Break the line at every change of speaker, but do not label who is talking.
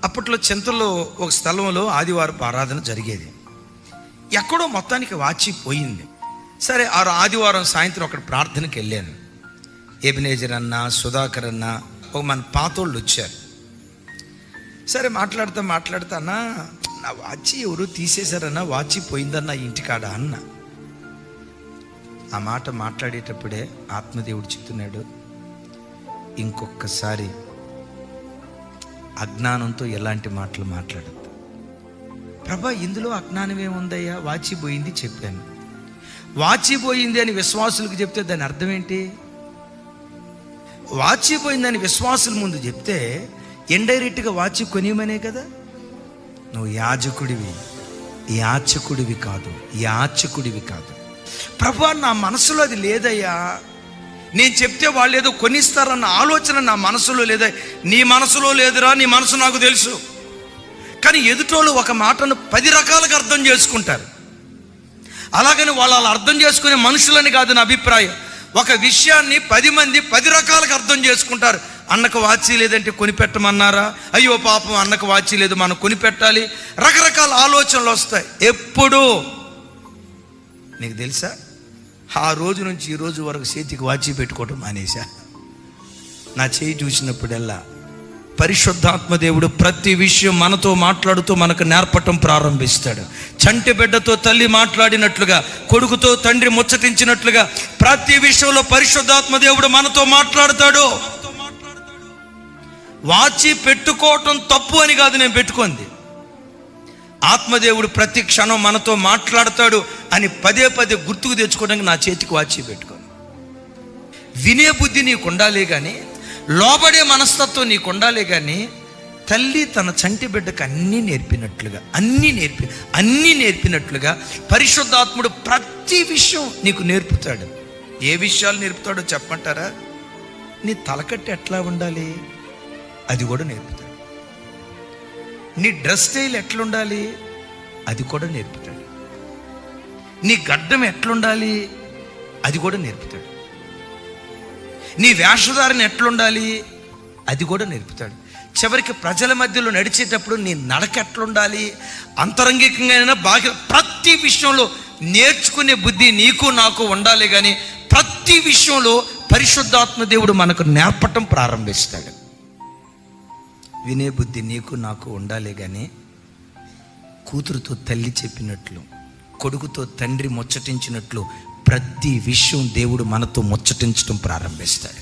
అప్పట్లో చింతల్లో ఒక స్థలంలో ఆదివారపు ఆరాధన జరిగేది. ఎక్కడో మొత్తానికి వాచిపోయింది. సరే, ఆ ఆదివారం సాయంత్రం అక్కడ ప్రార్థనకి వెళ్ళాను. ఎబినేజర్ అన్న, సుధాకర్ అన్న, ఒక మన పాతోళ్ళు వచ్చారు. సరే, మాట్లాడుతా అన్న, నా వాచి ఎవరు తీసేశారన్నా, వాచి పోయిందన్న ఇంటికాడ అన్న. ఆ మాట మాట్లాడేటప్పుడే ఆత్మదేవుడు చెప్తున్నాడు, ఇంకొకసారి అజ్ఞానంతో ఎలాంటి మాటలు మాట్లాడద్దు. ప్రభా, ఇందులో అజ్ఞానం ఏముందయ్యా? వాచిపోయింది చెప్పాను. వాచిపోయింది అని విశ్వాసులకు చెప్తే దాని అర్థం ఏంటి? వాచిపోయిందని విశ్వాసుల ముందు చెప్తే ఇండైరెక్ట్గా వాచి కొనియమనే కదా. నువ్వు యాచకుడివి కాదు. ప్రభా, నా మనసులో అది లేదయ్యా, నేను చెప్తే వాళ్ళు ఏదో కొనిస్తారన్న ఆలోచన నా మనసులో లేదా. నీ మనసులో లేదురా, నీ మనసు నాకు తెలుసు. కానీ ఎదుటోళ్ళు ఒక మాటను 10 రకాలుగా అర్థం చేసుకుంటారు. అలాగని వాళ్ళు అలా అర్థం చేసుకునే మనుషులని కాదు నా అభిప్రాయం. ఒక విషయాన్ని 10 మంది 10 రకాలుగా అర్థం చేసుకుంటారు. అన్నకు వాచి లేదంటే కొనిపెట్టమన్నారా? అయ్యో పాపం, అన్నకు వాచి లేదు, మనం కొనిపెట్టాలి. రకరకాల ఆలోచనలు వస్తాయి. ఎప్పుడు నీకు తెలుసా, ఆ రోజు నుంచి ఈ రోజు వరకు చేతికి వాచి పెట్టుకోవటం మానేశా. నా చేయి చూసినప్పుడల్లా పరిశుద్ధాత్మ దేవుడు ప్రతి విషయం మనతో మాట్లాడుతూ మనకు నేర్పటం ప్రారంభిస్తాడు. చంటి బిడ్డతో తల్లి మాట్లాడినట్లుగా, కొడుకుతో తండ్రి ముచ్చటించినట్లుగా ప్రతి విషయంలో పరిశుద్ధాత్మ దేవుడు మనతో మాట్లాడతాడు. వాచి పెట్టుకోవటం తప్పు అని కాదు నేను పెట్టుకుంది. ఆత్మదేవుడు ప్రతి క్షణం మనతో మాట్లాడతాడు అని పదే గుర్తుకు తెచ్చుకోవడానికి నా చేతికి వాచి పెట్టుకోను. వినే బుద్ధి నీకు ఉండాలి కానీ, లోబడే మనస్తత్వం నీకు ఉండాలి కానీ, తల్లి తన చంటి బిడ్డకు అన్నీ నేర్పినట్లుగా పరిశుద్ధాత్ముడు ప్రతి విషయం నీకు నేర్పుతాడు. ఏ విషయాలు నేర్పుతాడో చెప్పమంటారా? నీ తలకట్టు ఎట్లా ఉండాలి అది కూడా నేర్పుతాడు. నీ డ్రెస్ స్టైల్ ఎట్లుండాలి అది కూడా నేర్పుతాడు. నీ గడ్డం ఎట్లుండాలి అది కూడా నేర్పుతాడు. నీ వేషధారణ ఎట్లుండాలి అది కూడా నేర్పుతాడు. చివరికి ప్రజల మధ్యలో నడిచేటప్పుడు నీ నడక ఎట్లుండాలి, అంతరంగికంగా బాగా ప్రతి విషయంలో నేర్చుకునే బుద్ధి నీకు నాకు ఉండాలి. కానీ ప్రతి విషయంలో పరిశుద్ధాత్మ దేవుడు మనకు నేర్పటం ప్రారంభిస్తాడు. వినే బుద్ధి నీకు నాకు ఉండాలి కానీ, కూతురుతో తల్లి చెప్పినట్లు, కొడుకుతో తండ్రి ముచ్చటించినట్లు ప్రతి విషయం దేవుడు మనతో ముచ్చటించడం ప్రారంభిస్తాడు.